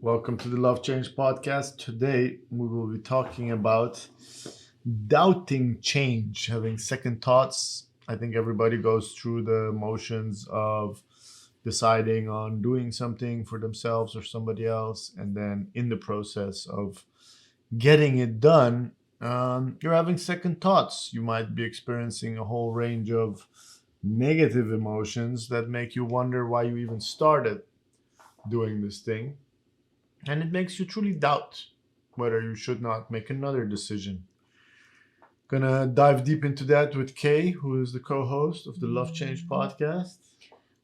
Welcome to the Love Change podcast. Today we will be talking about doubting change, having second thoughts. I think everybody goes through the motions of deciding on doing something for themselves or somebody else, and then in the process of getting it done, you're having second thoughts. You might be experiencing a whole range of negative emotions that make you wonder why you even started doing this thing, and it makes you truly doubt whether you should not make another decision. Gonna dive deep into that with Kay, who is the co-host of the Love Change podcast.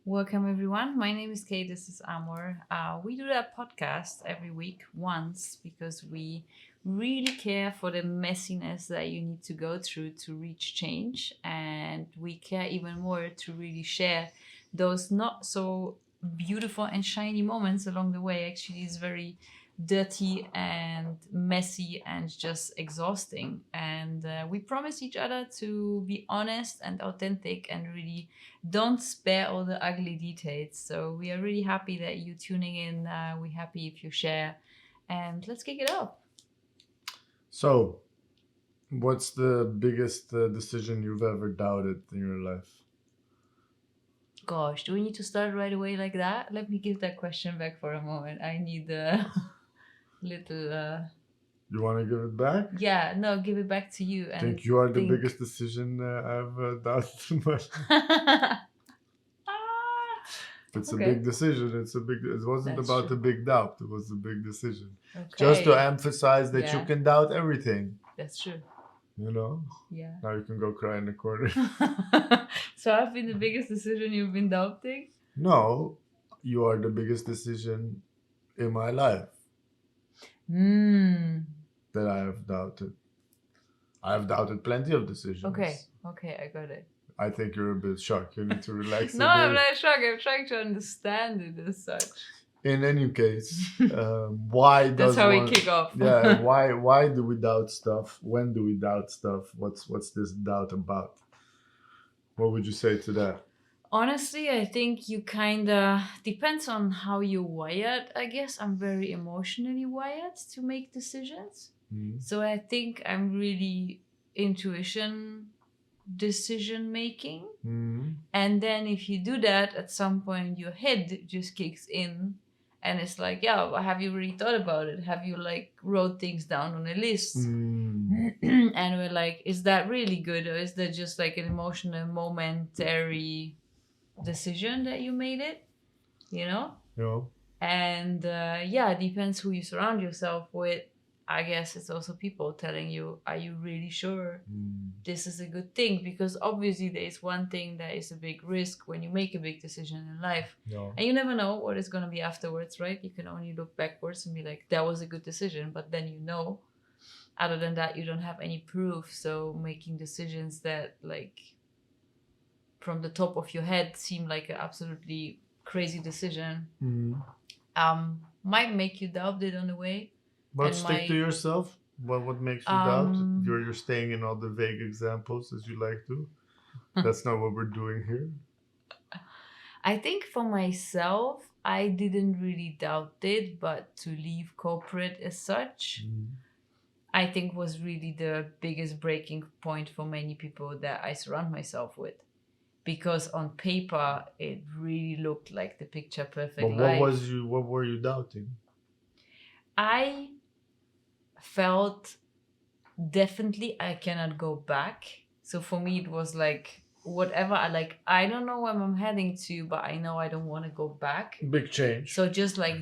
Welcome, everyone. My name is Kay. This is Amor. We do that podcast every week once because we really care for the messiness that you need to go through to reach change. And we care even more to really share those not so beautiful and shiny moments along the way. Actually, it's very dirty and messy and just exhausting. And we promise each other to be honest and authentic and really don't spare all the ugly details. So we are really happy that you tuning in. We're happy if you share, and let's kick it off. So, what's the biggest decision you've ever doubted in your life? Gosh, do we need to start right away like that? Let me give that question back for a moment. I need a little. You want to give it back? Yeah, no, give it back to you. I And think you are the biggest decision I've doubted. But it's Okay. a big decision. It's a big. It wasn't That's about true. a big doubt. It was a big decision. Okay. Just to emphasize that you Yeah. can doubt everything. That's true. You know. Yeah. Now you can go cry in the corner. So I've been the biggest decision you've been doubting? No, you are the biggest decision in my life Hmm. that I have doubted. I have doubted plenty of decisions. Okay, I got it. I think you're a bit shocked. You need to relax No, a I'm bit. not shocked. I'm trying to understand it as such. In any case, why does That's how one, we kick off. yeah, why do we doubt stuff? When do we doubt stuff? What's this doubt about? What would you say to that? Honestly, I think you kind of depends on how you're wired. I guess I'm very emotionally wired to make decisions. Mm. So I think I'm really intuition decision making. Mm. And then if you do that, at some point your head just kicks in and it's like, yeah, well, have you really thought about it? Have you like wrote things down on a list? Mm. And we're like, is that really good, or is that just like an emotional momentary decision that you made it, you know? Yeah. And yeah, it depends who you surround yourself with. I guess it's also people telling you, are you really sure this is a good thing? Because obviously there is one thing that is a big risk when you make a big decision in life. No. And you never know what it's going to be afterwards, right? You can only look backwards and be like, that was a good decision. But then you know, other than that, you don't have any proof. So making decisions that like from the top of your head seem like an absolutely crazy decision might make you doubt it on the way. But And stick to yourself. What makes you doubt? You're staying in all the vague examples as you like to. That's not what we're doing here. I think for myself, I didn't really doubt it, but to leave corporate as such, I think was really the biggest breaking point for many people that I surround myself with. Because on paper, it really looked like the picture perfect But life. what were you doubting? I felt definitely I cannot go back. So for me, it was like whatever I don't know where I'm heading to, but I know I don't want to go back. Big change. So just like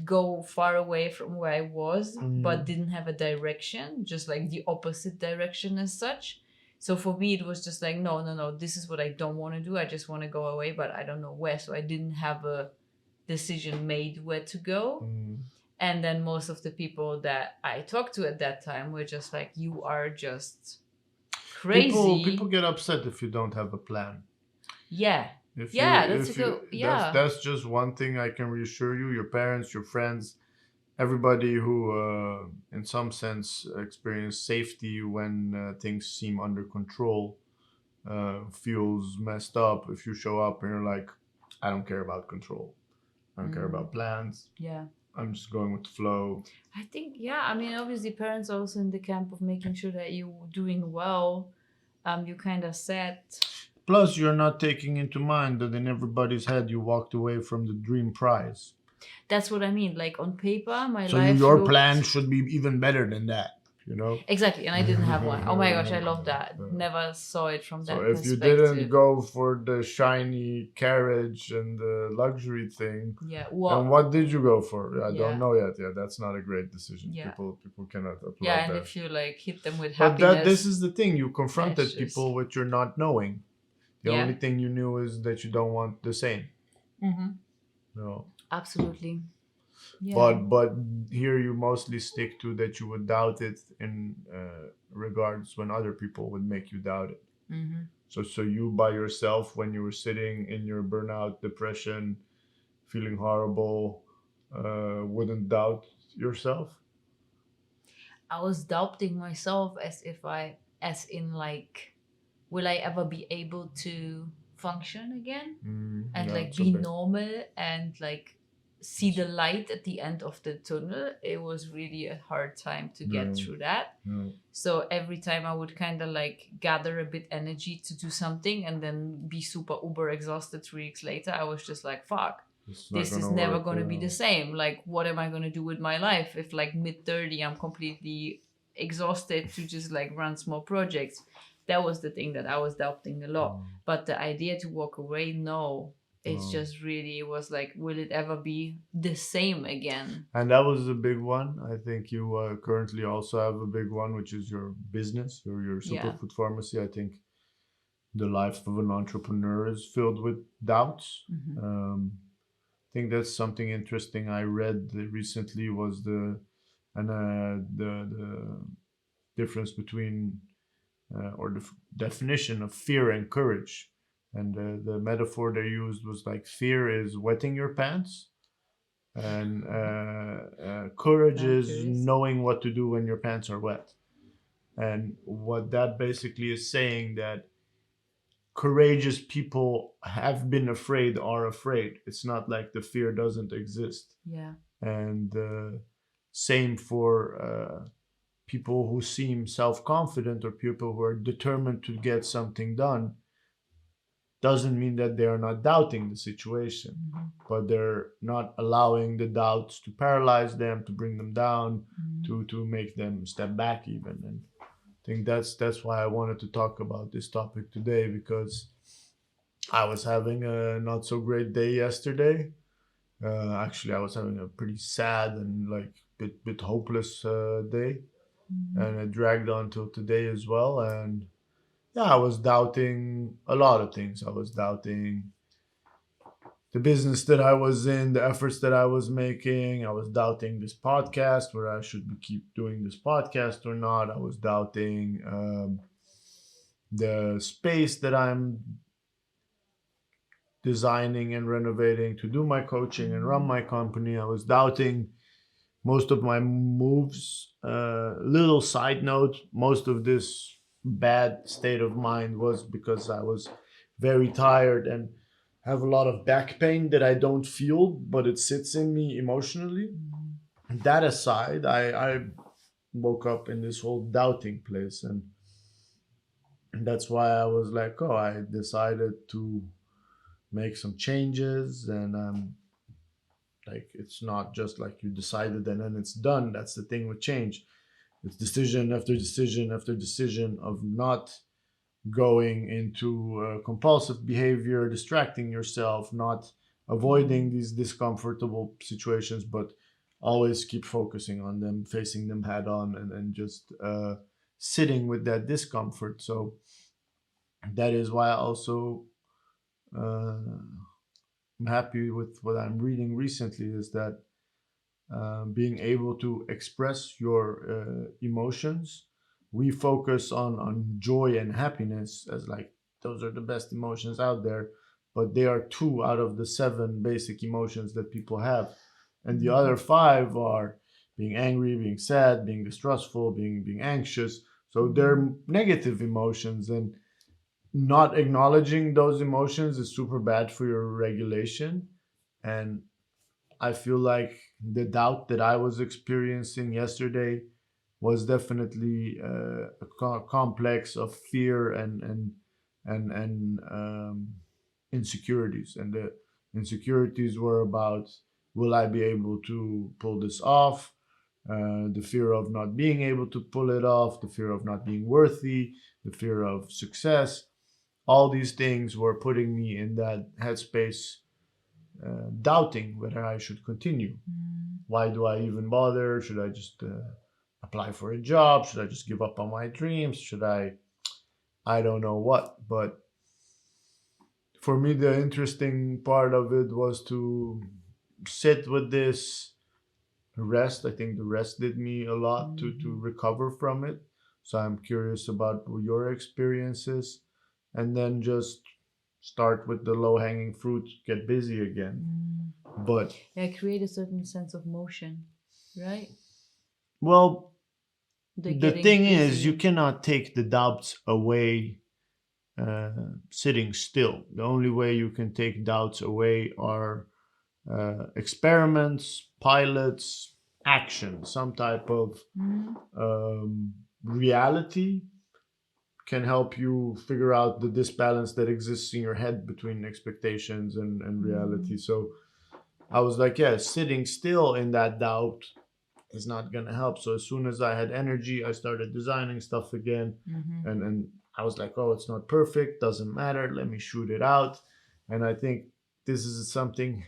go far away from where I was, but didn't have a direction, just like the opposite direction as such. So for me, it was just like, no, this is what I don't want to do. I just want to go away, but I don't know where. So I didn't have a decision made where to go. And then most of the people that I talked to at that time were just like, you are just crazy. People get upset if you don't have a plan. Yeah. That's just one thing I can reassure you. Your parents, your friends, everybody who, in some sense, experience safety when things seem under control, feels messed up if you show up and you're like, I don't care about control. I don't care about plans. Yeah. I'm just going with the flow. I think, yeah, I mean, obviously, parents are also in the camp of making sure that you're doing well. You kind of set. Plus, you're not taking into mind that in everybody's head you walked away from the dream prize. That's what I mean. Like on paper, my So life your looked plan should be even better than that, you know? exactly, and I didn't have one. Oh my gosh, I love that. Never saw it from So that if you perspective. didn't go for the shiny carriage and the luxury thing, Yeah, and what did you go for? I Yeah. don't know yet. Yeah, that's not a great decision. Yeah. People cannot applaud Yeah, and that. if you like hit them with But happiness. this is the thing. You confronted just- people with your not knowing. The Yeah. only thing you knew is that you don't want the same. Mm-hmm. No. Absolutely. Yeah. But here you mostly stick to that you would doubt it in regards when other people would make you doubt it. Mm-hmm. So you by yourself, when you were sitting in your burnout, depression, feeling horrible, wouldn't doubt yourself. I was doubting myself as in like, will I ever be able to function again and Yeah, like it's be okay. normal and like see the light at the end of the tunnel? It was really a hard time to get Yeah. through that. Yeah. So every time I would kind of like gather a bit energy to do something and then be super uber exhausted 3 weeks later, I was just like, fuck, It's not this is gonna never work, going to be yeah. the same. Like, what am I going to do with my life if like mid 30 I'm completely exhausted to just like run small projects? That was the thing that I was doubting a lot. But the idea to walk away, no. It's just really, it was like, will it ever be the same again? And that was a big one. I think you currently also have a big one, which is your business, your superfood pharmacy. I think the life of an entrepreneur is filled with doubts. Mhm. I think that's something interesting I read recently was the difference between or the definition of fear and courage. And the metaphor they used was like fear is wetting your pants, and courage is Curious. knowing what to do when your pants are wet. And what that basically is saying that courageous people have been afraid are afraid. It's not like the fear doesn't exist. Yeah. And same for people who seem self-confident or people who are determined to get something done. Doesn't mean that they are not doubting the situation, Mhm. but they're not allowing the doubts to paralyze them, to bring them down, Mhm. to make them step back even. And I think that's why I wanted to talk about this topic today, because I was having a not so great day yesterday. Actually, I was having a pretty sad and like bit hopeless day, Mhm. and it dragged on till today as well. And yeah, I was doubting a lot of things. I was doubting the business that I was in, the efforts that I was making. I was doubting this podcast, where I should keep doing this podcast or not. I was doubting the space that I'm designing and renovating to do my coaching and run my company. I was doubting most of my moves. Little side note, most of this bad state of mind was because I was very tired and have a lot of back pain that I don't feel, but it sits in me emotionally. That aside, I woke up in this whole doubting place, and that's why I was like, oh, I decided to make some changes. And like, it's not just like you decided and then it's done. That's the thing with change. It's decision after decision after decision of not going into compulsive behavior, distracting yourself, not avoiding these discomfortable situations, but always keep focusing on them, facing them head on, and just sitting with that discomfort. So that is why I also am happy with what I'm reading recently, is that being able to express your emotions. We focus on joy and happiness as like those are the best emotions out there, but they are 2 out of the 7 basic emotions that people have, and the other 5 are being angry, being sad, being distrustful, being anxious. So they're negative emotions, and not acknowledging those emotions is super bad for your regulation. And I feel like the doubt that I was experiencing yesterday was definitely a complex of fear and insecurities. And the insecurities were about, will I be able to pull this off? The fear of not being able to pull it off, the fear of not being worthy, the fear of success. All these things were putting me in that headspace, doubting whether I should continue. Why do I even bother? Should I just apply for a job? Should I just give up on my dreams? Should I don't know what. But for me, the interesting part of it was to sit with this rest. I think the rest did me a lot to recover from it. So I'm curious about your experiences, and then just start with the low hanging fruit, get busy again. But Yeah, create a certain sense of motion, right? well, The the getting thing is, you busy. cannot take the doubts away sitting still. The only way you can take doubts away are experiments, pilots, action, some type of reality can help you figure out the disbalance that exists in your head between expectations and reality. So I was like, yeah, sitting still in that doubt is not gonna help. So as soon as I had energy, I started designing stuff again, and I was like, oh, it's not perfect, doesn't matter, let me shoot it out. And I think this is something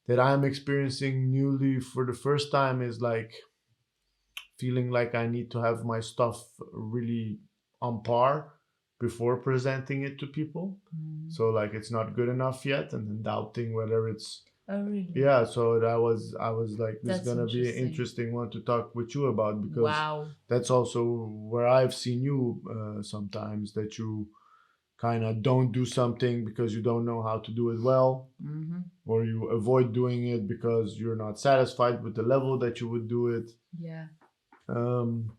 that I'm experiencing newly for the first time, is like feeling like I need to have my stuff really on par before presenting it to people. So like it's not good enough yet, and then doubting whether it's, Oh, really? yeah. So I was like, this is That's gonna be an interesting. interesting one to talk with you about, because Wow. that's also where I've seen you sometimes, that you kind of don't do something because you don't know how to do it well, or you avoid doing it because you're not satisfied with the level that you would do it. Yeah. Um,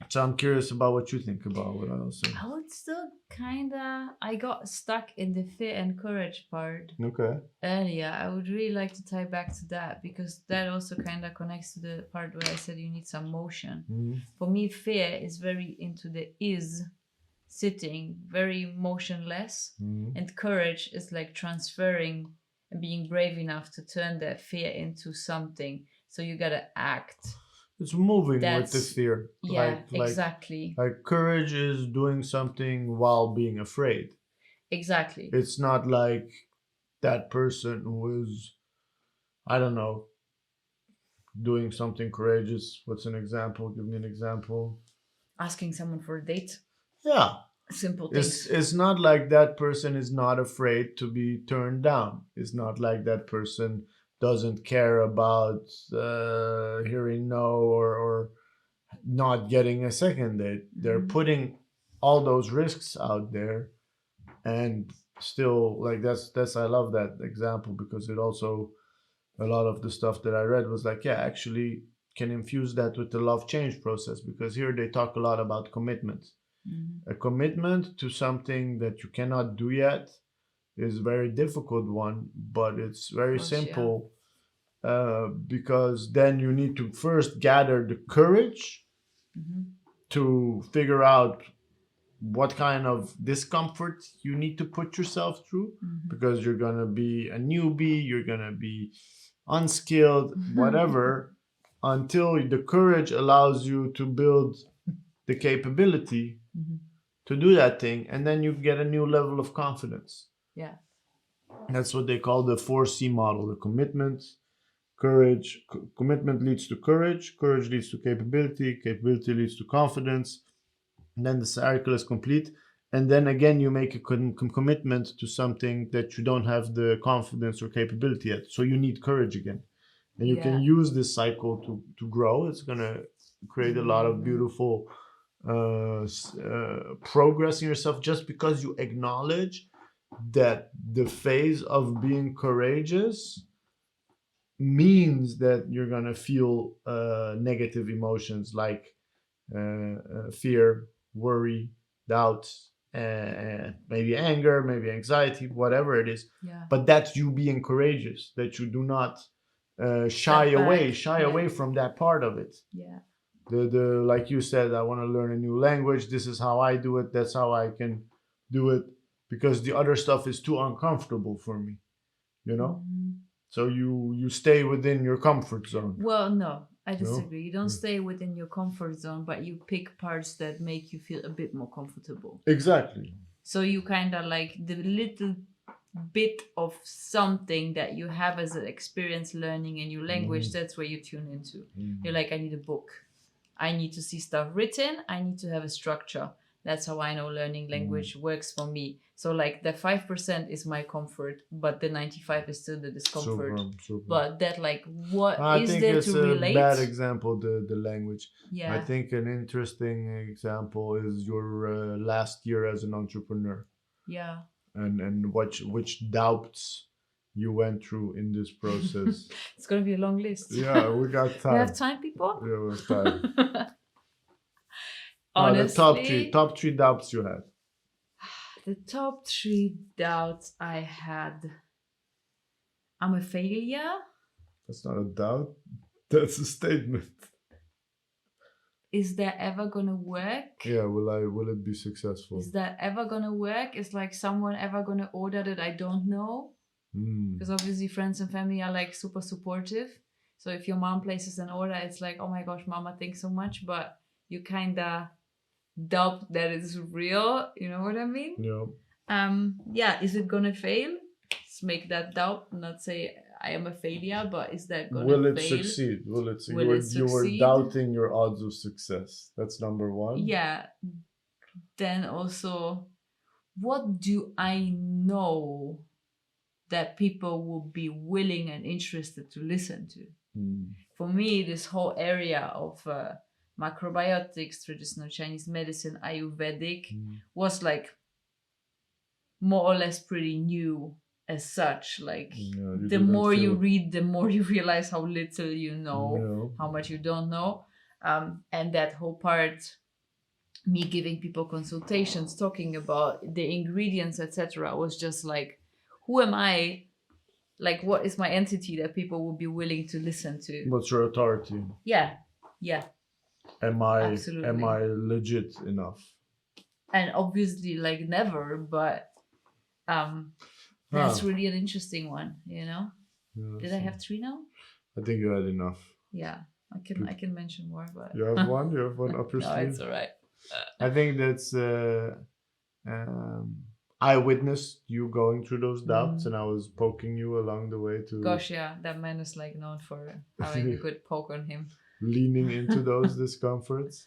so I'm curious about what you think about what I was saying. I would still kinda. I got stuck in the fear and courage part Okay. earlier. I would really like to tie back to that because that also kind of connects to the part where I said you need some motion. Mhm. For me, fear is very into the is sitting, very motionless, Mhm. and courage is like transferring and being brave enough to turn that fear into something. So you gotta act. It's moving with the That's fear. yeah, exactly. Like courage is doing something while being afraid. Exactly. It's not like that person who is, I don't know, doing something courageous. What's an example? Give me an example. Asking someone for a date. Yeah. Simple It's things. it's not like that person is not afraid to be turned down. It's not like that person doesn't care about hearing no, or not getting a second date. They're putting all those risks out there, and still, like, that's I love that example, because it also, a lot of the stuff that I read was like, yeah, actually can infuse that with the love change process, because here they talk a lot about commitment. A commitment to something that you cannot do yet is a very difficult one, but it's very Course, yeah. simple, because then you need to first gather the courage to figure out what kind of discomfort you need to put yourself through, because you're going to be a newbie, you're going to be unskilled, whatever, until the courage allows you to build the capability to do that thing, and then you get a new level of confidence. Yeah. That's what they call the 4C model: the commitment, courage, commitment leads to courage, courage leads to capability, capability leads to confidence, and then the cycle is complete. And then again, you make a commitment to something that you don't have the confidence or capability yet, so you need courage again, and you can use this cycle to grow. It's going to create a lot of beautiful progress in yourself, just because you acknowledge that the phase of being courageous means that you're gonna feel negative emotions like fear, worry, doubt, maybe anger, maybe anxiety, whatever it is. Yeah. But that's you being courageous. That you do not shy Step away, back, shy yeah. away from that part of it. Yeah. The like you said, I want to learn a new language. This is how I do it. That's how I can do it because the other stuff is too uncomfortable for me. You know. Mhm. So you stay within your comfort zone. Well, no, I No? disagree. You don't Mm. stay within your comfort zone, but you pick parts that make you feel a bit more comfortable. Exactly. So you kind of like the little bit of something that you have as an experience learning a new language, that's where you tune into. You're like, I need a book. I need to see stuff written. I need to have a structure. That's how I know learning language works for me. So like the 5% is my comfort, but the 95 is still the discomfort. Super. But that like what I is think there it's to a relate? bad example. The language. Yeah. I think an interesting example is your last year as an entrepreneur, Yeah. and which doubts you went through in this process. It's gonna be a long list. Yeah, we got time. We have time, people? Yeah, we have time. Honestly, The top three doubts you had. the top 3 doubts I had. I'm a failure. That's not a doubt. That's a statement. Is that ever gonna work? Yeah, will it be successful? Is that ever gonna work? Is like someone ever gonna order that I don't know? Because obviously friends and family are like super supportive. So if your mom places an order, it's like, oh my gosh, mama, thanks so much. But you kinda doubt that it's real. You know what I mean? Yeah. Yeah, is it gonna fail? Let's make that doubt, not say I am a failure, but is that gonna Will it fail? succeed? Will it succeed? Will it You were succeed? doubting your odds of success. That's number one. Yeah. Then also, what do I know that people will be willing and interested to listen to? For me, this whole area of macrobiotics, traditional Chinese medicine, Ayurvedic, was like more or less pretty new as such. Like the more you read, the more you realize how little you know, how much you don't know. And that whole part, me giving people consultations, talking about the ingredients, etc., was just like, who am I? Like, what is my entity that people will be willing to listen to? What's your authority? Yeah. Am I Absolutely. legit enough? And obviously, like never, but that's really an interesting one, you know? Yeah, Did I have 3 now? I think you had enough. Yeah. I can mention more, but You have one? You have one up your no, sleeve? it's all right. I think that's I witnessed you going through those doubts, and I was poking you along the way to Gosh, yeah, that man is like known for having a good poke on him. leaning into those discomforts.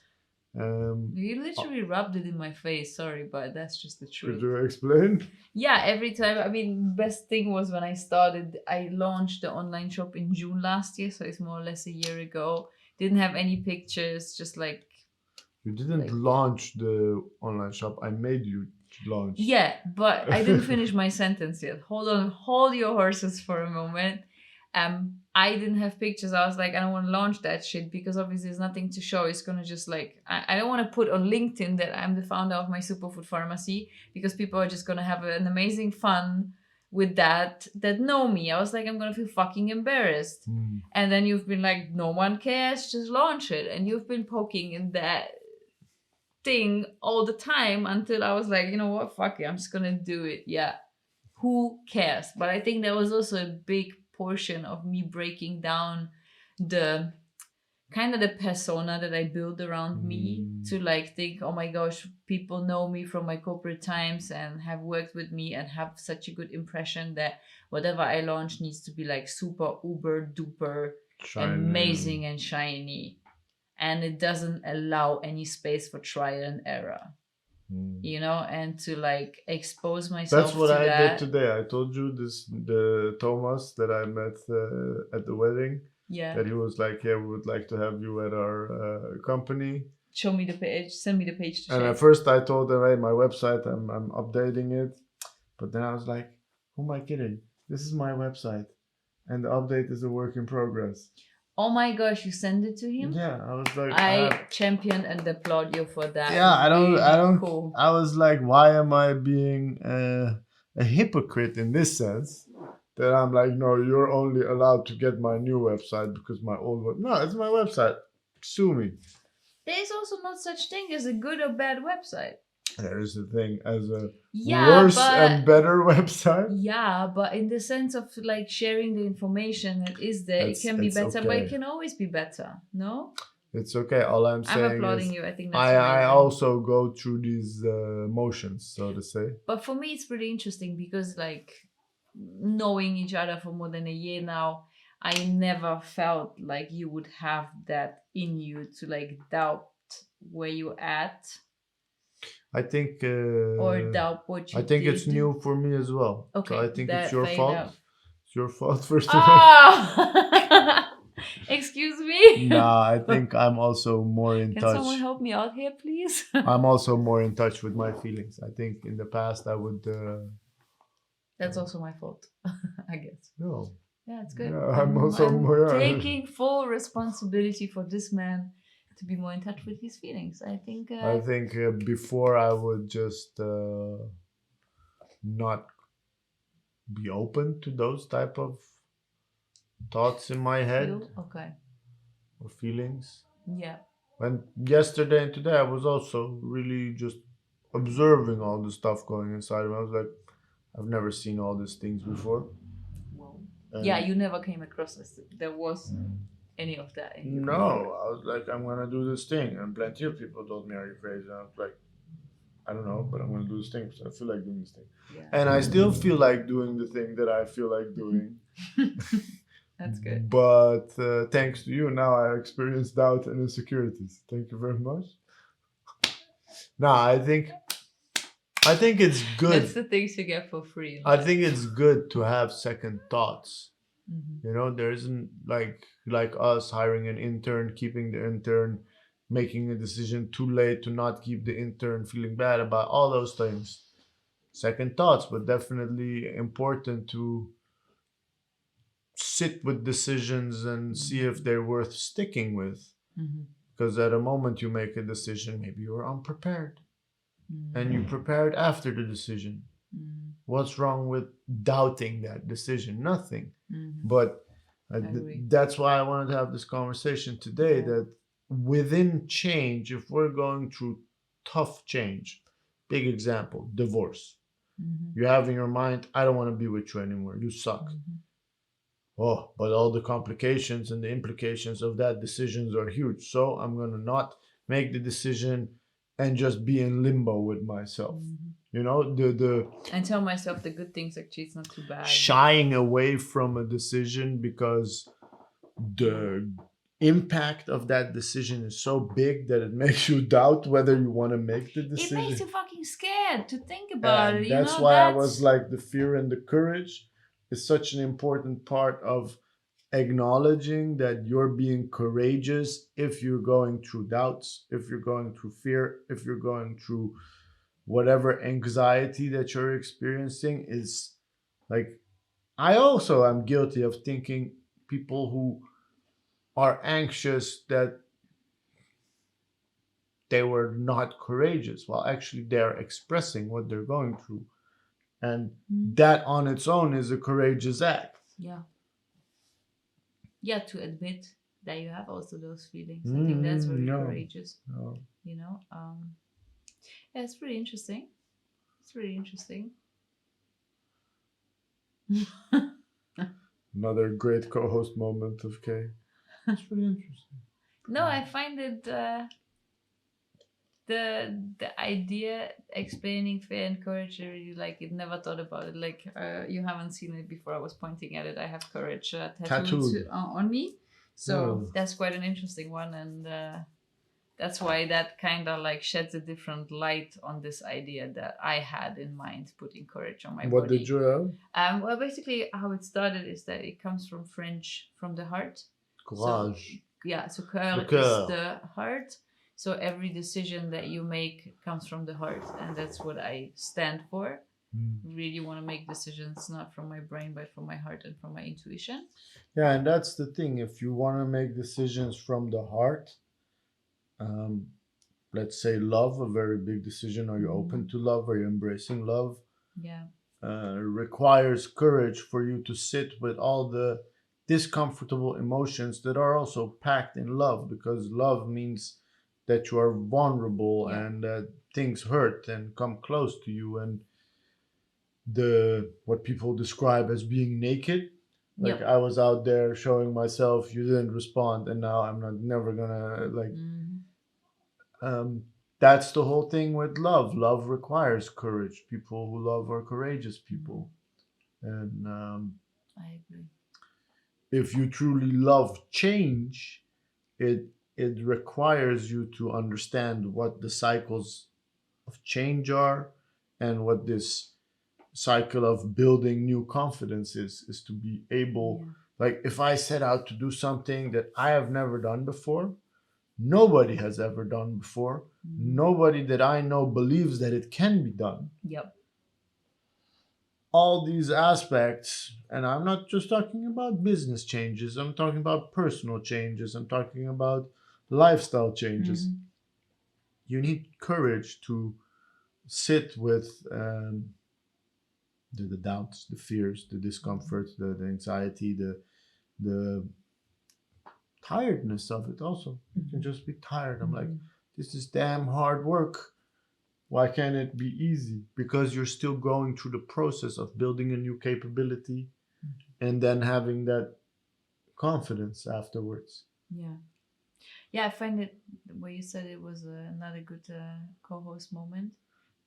You literally rubbed it in my face. Sorry, but that's just the truth. Could you explain? Yeah, every time. I mean, best thing was when I launched the online shop in June last year, so it's more or less a year ago. Didn't have any pictures, just like. You didn't launch the online shop. I made you launch. Yeah, but I didn't finish my sentence yet. Hold on, hold your horses for a moment. I didn't have pictures. I was like, I don't want to launch that shit because obviously there's nothing to show. It's gonna just like I don't want to put on LinkedIn that I'm the founder of my superfood pharmacy because people are just gonna have an amazing fun with that know me. I was like, I'm gonna feel fucking embarrassed. And then you've been like, no one cares, just launch it. And you've been poking in that thing all the time until I was like, you know what, fuck it, I'm just gonna do it. Yeah, who cares? But I think there was also a big portion of me breaking down the kind of the persona that I build around me to like think, oh my gosh, people know me from my corporate times and have worked with me and have such a good impression that whatever I launch needs to be like super uber duper amazing and shiny. And it doesn't allow any space for trial and error. You know, and to like expose myself. That's what to I that. did today. I told you the Thomas that I met at the wedding. Yeah. That he was like, yeah, we would like to have you at our company. Show me the page. Send me the page to And share. at first I told them, hey, my website, I'm updating it. But then I was like, who am I kidding? This is my website, and the update is a work in progress. Oh my gosh, you send it to him? Yeah, I was like, I champion and applaud you for that. Yeah, I don't. Cool. I was like, why am I being a hypocrite in this sense? then I'm like, no, you're only allowed to get my new website because my old one. No, it's my website. Sue me. There's also not such thing as a good or bad website. There is a thing as a Yeah, worse but and better website. yeah, but in the sense of like sharing the information that is there, it can be It's better, but it okay. can always be better. No, It's okay. All I'm I'm saying applauding is you. I think that's I amazing. also go through these motions, so to say. But for me, it's pretty interesting because, like, knowing each other for more than a year now, I never felt like you would have that in you to like doubt where you're at I think or doubt what you I think did. it's new for me as well. Okay, So I think it's that your fair fault. enough. It's your fault first of all. Ah, excuse me. Nah, I think I'm also more in Can touch. someone help me out here, please? I'm also more in touch with my feelings. I think in the past I would That's also my fault, I guess. no. Yeah, it's good. Yeah, I'm also more taking full responsibility for this man to be more in touch with his feelings. I think. I think before I would just not be open to those type of thoughts in my head Okay. or feelings. Yeah. And yesterday and today I was also really just observing all the stuff going inside of me. I was like, I've never seen all these things before. Well. And Yeah, you never came across this. There was any of that. In you no, before. I was like, I'm gonna do this thing, and plenty of people told me, "Are you crazy?" And I was like, I don't know, but I'm gonna do this thing because I feel like doing this thing, Yeah. and I still feel like doing the thing that I feel like doing. That's good. But thanks to you, now I experience doubt and insecurities. Thank you very much. No, I think it's good. That's the things you get for free. I think it's good to have second thoughts. Mm-hmm. You know, there isn't like us hiring an intern, keeping the intern, making a decision too late to not keep the intern, feeling bad about all those things. Second thoughts, but definitely important to sit with decisions and see if they're worth sticking with. Mm-hmm. Because at a moment you make a decision, maybe you're unprepared, and you prepared after the decision. Mm-hmm. What's wrong with doubting that decision? Nothing. Mm-hmm. But agree. that's why I wanted to have this conversation today. Yeah. That within change, if we're going through tough change, big example, divorce. Mm-hmm. You have in your mind, I don't want to be with you anymore. You suck. Mm-hmm. Oh, but all the complications and the implications of that decisions are huge. So I'm gonna not make the decision and just be in limbo with myself. Mm-hmm. You know, the And tell myself the good things, actually it's not too bad. shying away from a decision because the impact of that decision is so big that it makes you doubt whether you want to make the It decision. makes you fucking scared to think about And it. that's why I was like, the fear and the courage is such an important part of acknowledging that you're being courageous if you're going through doubts, if you're going through fear, if you're going through whatever anxiety that you're experiencing. Is like, I also am guilty of thinking people who are anxious that they were not courageous. Well, actually, they're expressing what they're going through. And that on its own is a courageous act. Yeah. Yeah, to admit that you have also those feelings. I think that's very courageous. No. You know? Yeah, it's pretty interesting. It's really interesting. Another great co-host moment of Kay. It's really interesting. No, I find it the idea explaining fear and courage, I really like it. Never thought about it. Like you haven't seen it before. I was pointing at it. I have courage tattooed on me, so that's quite an interesting one, and that's why that kind of like sheds a different light on this idea that I had in mind, putting courage on my body. What did you have? Well, basically, how it started is that it comes from French, from the heart. Courage. So cœur is the heart. So every decision that you make comes from the heart, and that's what I stand for. Really want to make decisions not from my brain, but from my heart and from my intuition. Yeah, and that's the thing. If you want to make decisions from the heart, let's say love, a very big decision. Are you open to love? Are you embracing love? Yeah. requires courage for you to sit with all the discomfortable emotions that are also packed in love, because love means that you are vulnerable Yeah. and that things hurt and come close to you, and the what people describe as being naked. Like, Yep. I was out there showing myself, you didn't respond, and now I'm not never gonna like. Mhm. um that's the whole thing with love. Love requires courage. People who love are courageous people. And I agree. if you truly love change, it it requires you to understand what the cycles of change are, and what this cycle of building new confidence is to be able, Yeah. like, if I set out to do something that I have never done before, nobody has ever done before, Mhm. nobody that I know believes that it can be done, Yep. all these aspects, and I'm not just talking about business changes, I'm talking about personal changes, I'm talking about lifestyle changes. Mhm. You need courage to sit with the doubts, the fears, the discomfort, the anxiety, the tiredness of it also. You can just be tired. I'm like, Mhm. this is damn hard work. Why can't it be easy? Because you're still going through the process of building a new capability and then having that confidence afterwards. Yeah. Yeah, I find it where you said it was another good co-host moment.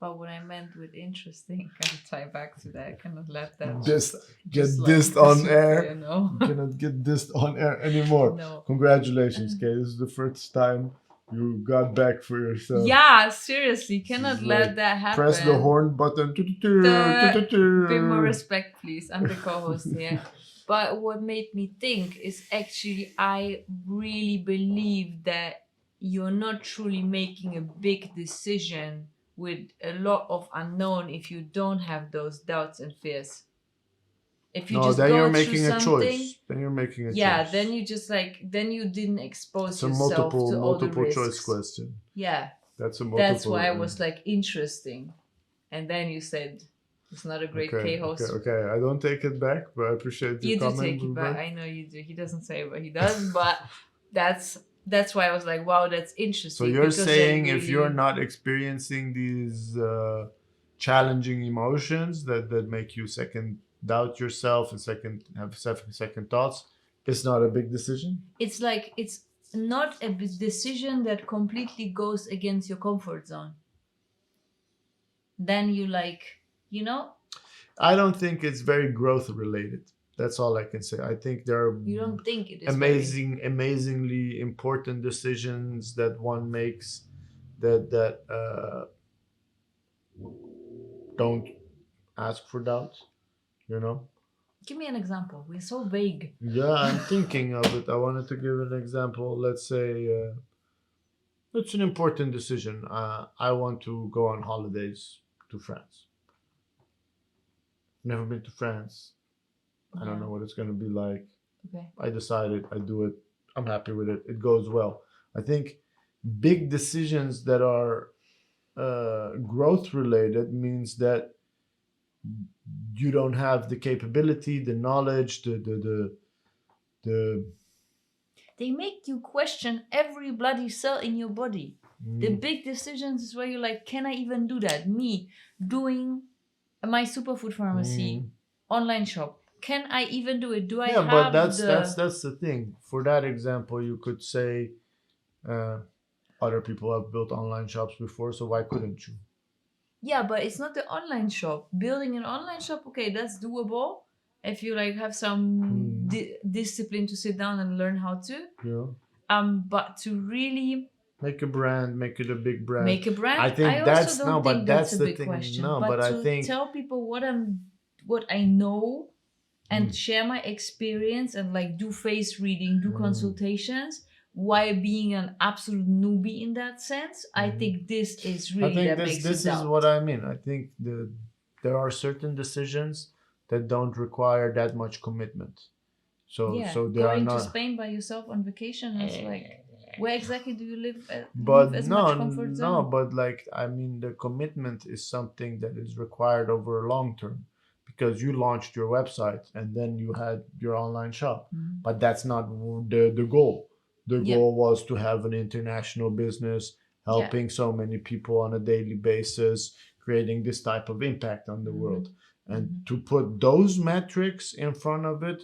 But what I meant with interesting, kind of tie back to that, kind of let that This get just like dissed on disappear, air. no. You cannot get dissed on air anymore. No. Congratulations, Kay. This is the first time you got back for yourself. Yeah, seriously, This cannot is let like, that happen. press the horn button. Bit more respect, please. I'm the co-host here. But what made me think is actually I really believe that you're not truly making a big decision with a lot of unknown if you don't have those doubts and fears. If you No, just then you're go through making a something, choice. Then you're making a yeah, choice. then you just like then you didn't expose It's a yourself to all the multiple choice risks. question. Yeah, That's a multiple. that's why I was like interesting, and then you said it's not a great Okay, K-host. okay. I don't take it back, but I appreciate your You do comment. take it back. Ruben. I know you do. He doesn't say it, but he does. But that's why I was like, wow, that's interesting. So you're because saying then if you're really- not experiencing these challenging emotions that make you second doubt yourself and second thoughts, it's not a big decision. it's like it's not a decision that completely goes against your comfort zone. Then you like, you know, I don't think it's very growth related. That's all I can say. I think there are you don't think it is very- amazingly important decisions that one makes that don't ask for doubt. You know. Give me an example. We're so vague. Yeah, I'm thinking of it. I wanted to give an example. Let's say it's an important decision. I want to go on holidays to France. Never been to France. I don't know what it's going to be like. Okay. I decided, I do it. I'm happy with it. It goes well. I think big decisions that are growth related means that you don't have the capability, the knowledge, the They make you question every bloody cell in your body. The big decisions is where you're like, can I even do that? Me doing my superfood pharmacy online shop. Can I even do it? Do I yeah, have but that's the that's the thing. For that example, you could say uh, other people have built online shops before, so why couldn't you? Yeah, but it's not the online shop. Building an online shop, okay, that's doable. If you like have some discipline to sit down and learn how to. Yeah. But to really Make a brand, make it a big brand. make a brand, I think also that's don't no, think but that's that's a the big thing. question. No, but but to I think tell people what I know and share my experience and like do face reading, do consultations, while being an absolute newbie in that sense, I think this is really I think that this makes this you is doubt. what I mean. I think there are certain decisions that don't require that much commitment. So Yeah, so they are going to not. Spain by yourself on vacation is like, where exactly do you live? But Live as no, much comfort no, zone? but like I mean, the commitment is something that is required over a long term. because you launched your website and then you had your online shop. Mhm. But that's not the goal. The Yeah. goal was to have an international business, Yeah. helping so many people on a daily basis, creating this type of impact on the Mhm. world. And Mhm. to put those metrics in front of it,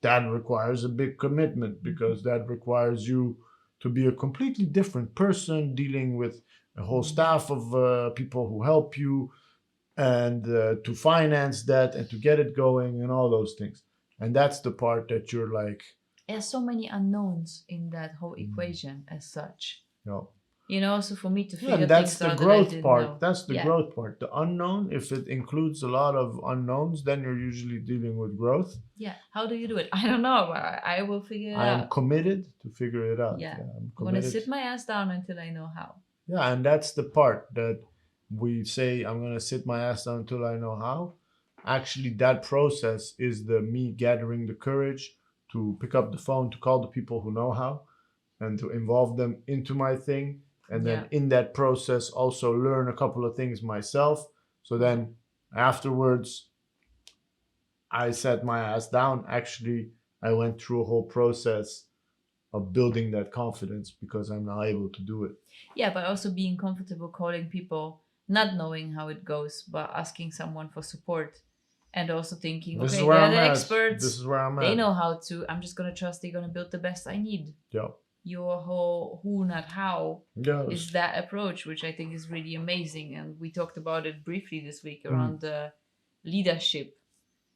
that requires a big commitment, because that requires you to be a completely different person, dealing with a whole staff of people who help you, and to finance that and to get it going and all those things. And that's the part that you're like, There's so many unknowns in that whole Mm. equation as such. you know, You know, so for me to yeah, figure and that's things the out that I growth didn't part. know. That's the Yeah. growth part. The unknown, if it includes a lot of unknowns, then you're usually dealing with growth. Yeah. How do you do it? I don't know, but I will figure it I am out. committed to figure it out. Yeah. I'm I'm gonna committed. sit my ass down until I know how. Yeah, and that's the part that we say, I'm gonna sit my ass down until I know how. Actually, that process is the me gathering the courage to pick up the phone, to call the people who know how, and to involve them into my thing. And then Yeah. in that process, also learn a couple of things myself. So then afterwards, I set my ass down. Actually, I went through a whole process of building that confidence because I'm now able to do it. Yeah, but also being comfortable calling people, not knowing how it goes, but asking someone for support. And also thinking, This is okay, where they're I'm the at. experts. This is where I'm They at. know how to. I'm just gonna trust they're gonna build the best I need. Yeah. Your whole who, not how, Yes. is that approach, which I think is really amazing. And we talked about it briefly this week around the leadership.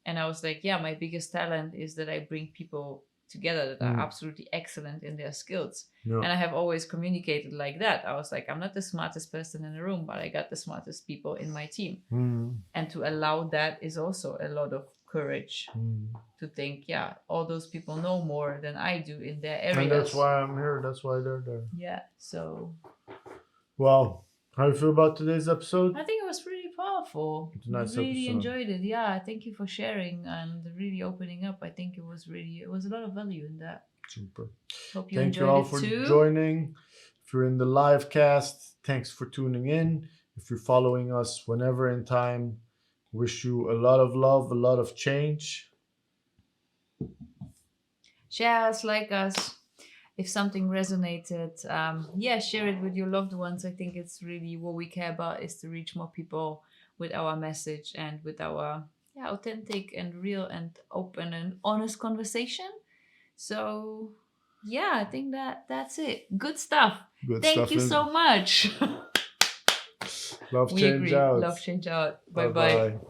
And I was like, yeah, my biggest talent is that I bring people together that are absolutely excellent in their skills. Yeah. And I have always communicated like that. I was like, I'm not the smartest person in the room, but I got the smartest people in my team. And to allow that is also a lot of courage to think, yeah, all those people know more than I do in their areas. And that's why I'm here. That's why they're there. Yeah. So Well, how do you feel about today's episode? I think it was really powerful. It's a nice really episode. enjoyed it. Yeah, thank you for sharing and really opening up. I think it was a lot of value in that. Super. Hope you Thank you enjoyed all it for too. joining. If you're in the live cast, thanks for tuning in. If you're following us whenever in time, wish you a lot of love, a lot of change. Share us, like us. If something resonated, share it with your loved ones. I think it's really what we care about, is to reach more people with our message and with our authentic and real and open and honest conversation. So yeah, I think that's it. Good stuff. Good Thank stuff. you so much. Love We change agree. out. Love change out. Bye Bye-bye. bye.